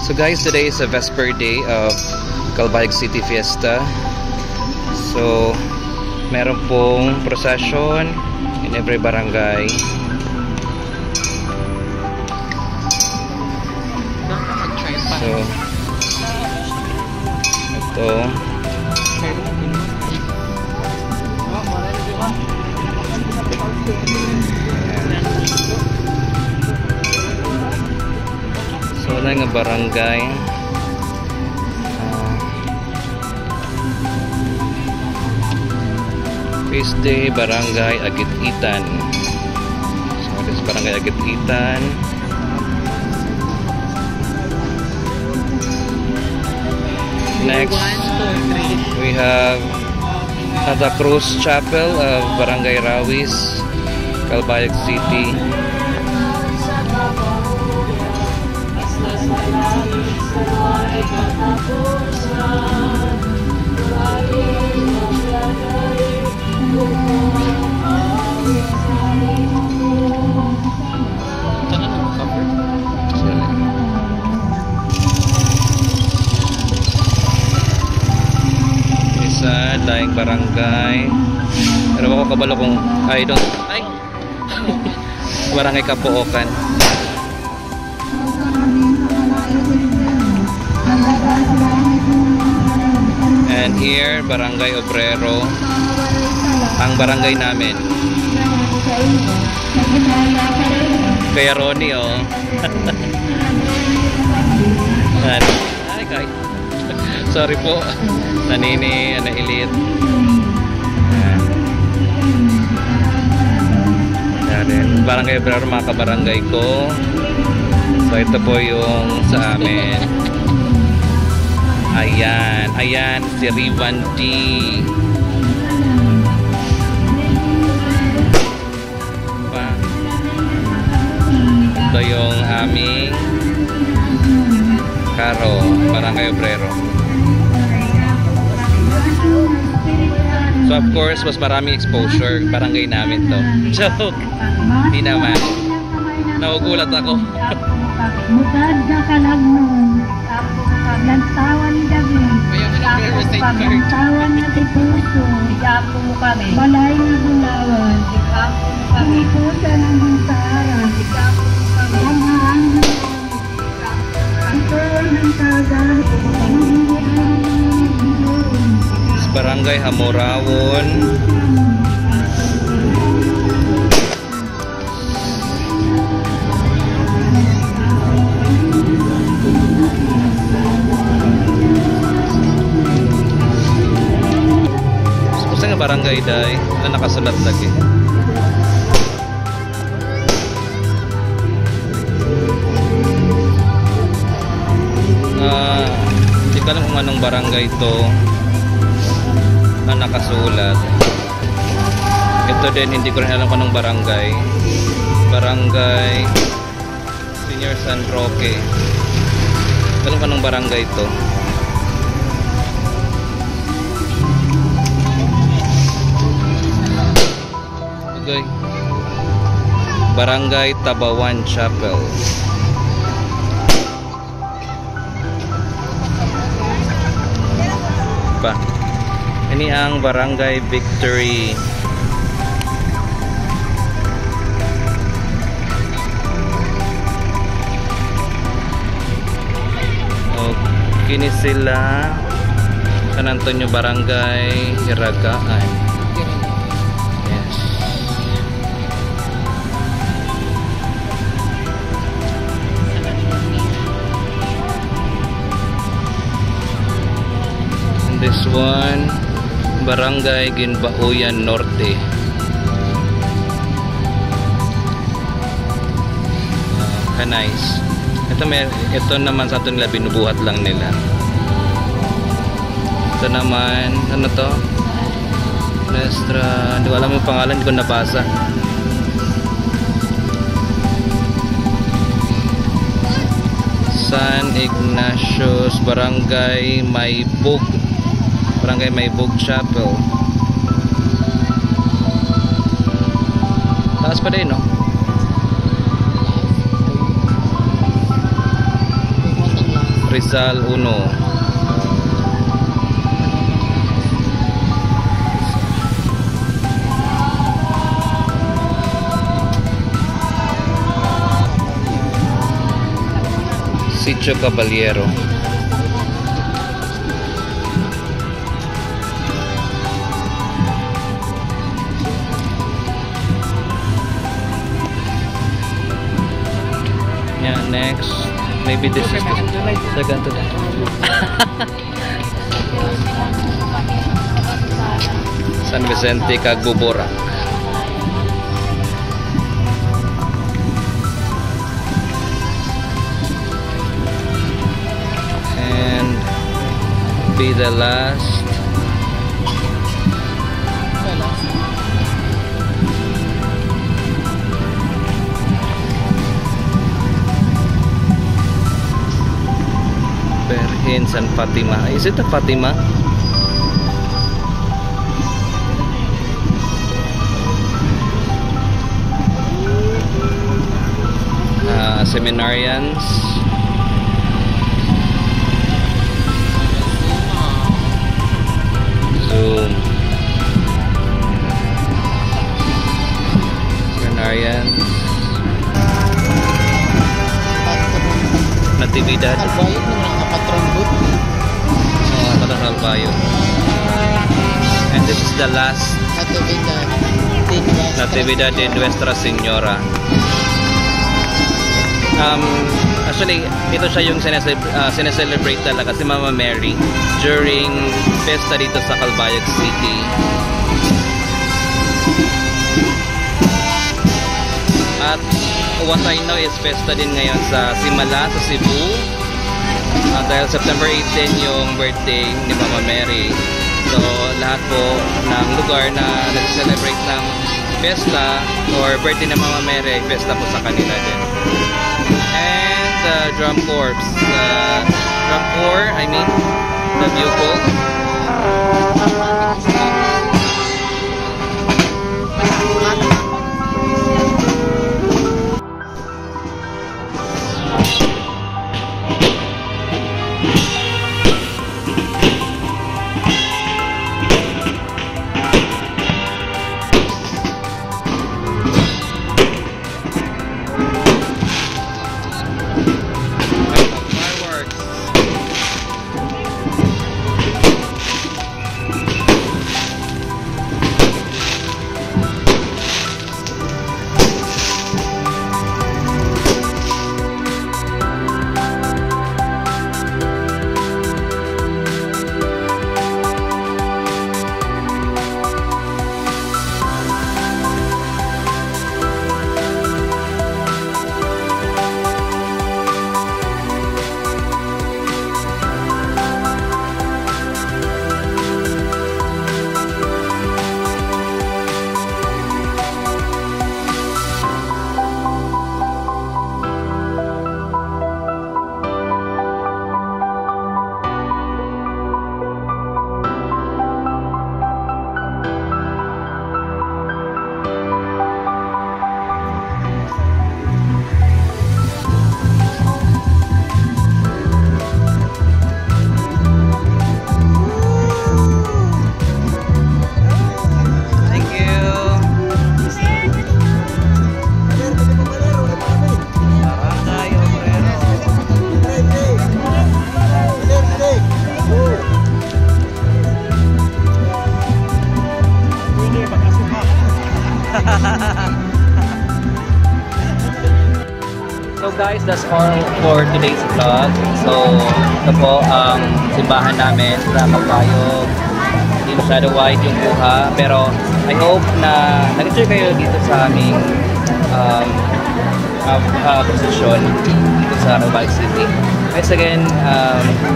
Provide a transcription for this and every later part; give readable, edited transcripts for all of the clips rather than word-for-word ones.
So guys, today is a Vesper day of Calbayog City Fiesta. So meron pong procession in every barangay. So ito. So wala nga barangay. Feast day, barangay Agit-Itan. So this is barangay Agit-Itan. Next, we have Santa Cruz Chapel of Barangay Rawis, Calbayog City. Isa, daing barangay. Pero ako kabalo kung ay barangay Kapuokan. And here, Barangay Obrero, ang barangay namin. Kaya Ronnie, oh. Ay, kay. Sorry po. Nanini, Anailit. Barangay Obrero, mga kabarangay ko. So, ito po yung sa amin. Ayan si Rivan D. Ito yung aming Karo, Barangay Obrero. So of course, mas maraming exposure. Barangay namin to. Joke! Hindi naman. Nagugulat ako. Mutad ka kalagnon. Lantawan gabi. Lantawan na ti puso. Sigapo mo kami. Balay na bulawan. Sigapo mo kami. Ikutan ang buntara. Sigapo mo kami. Amahang ito ng tagal. Barangay Hamorawon. Barangay day na nakasulat lagi. Hindi ko alam kung anong barangay ito na nakasulat. Ito din hindi ko rin alam kung anong barangay. Barangay Senior San Roque. Alam kung anong barangay ito. Barangay Tabawan Chapel. Ini ang Barangay Victory. Kini sila San Antonio Barangay Hiragaan. This one, Barangay Ginbauyan Norte. Nice. Ito naman sa atin nila binubuhat lang nila. Ito naman, ano to? Nuestra, hindi ko alam yung pangalan, hindi ko nabasa. San Ignatius Barangay Maybog. Barangay Maybog Chapel. Taas pa din, no? Rizal 1. Sitio Caballero. Yeah, next. Maybe this is the ganto na. San Vicente, Cagboborac. And be the last. Berhin San Fatima. Is it a Fatima? Seminarians. Zoom. Seminarians. Natividad. Albayot ng mga patron boot. Oh, Patron Albayot. And this is the last Natividad de Nuestra Señora. Actually, ito siya yung sineselebrate talaga si Mama Mary during festa dito sa Calbayog City. At what I know is festa din ngayon sa Simala, sa Cebu. Dahil September 18 yung birthday ni Mama Mary. So, lahat po ng lugar na nag-celebrate ng festa or birthday ni Mama Mary, festa po sa kanila din. And drum corps. Drum corps, I mean, the bugle. So guys, that's all for today's vlog. So ito po ang simbahan namin sa Calbayog. Hindi masyado wide yung buha, pero I hope na nag-enjoy kayo dito sa aming posisyon dito sa Calbayog City. Once again,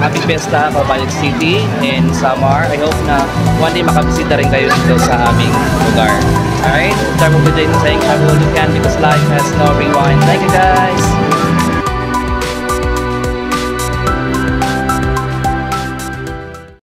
happy Fiesta Calbayog City in Samar. I hope na one day makabisita rin kayo dito sa aming lugar. Alright, start with the day saying travel all you can because life has no rewind. Thank you guys!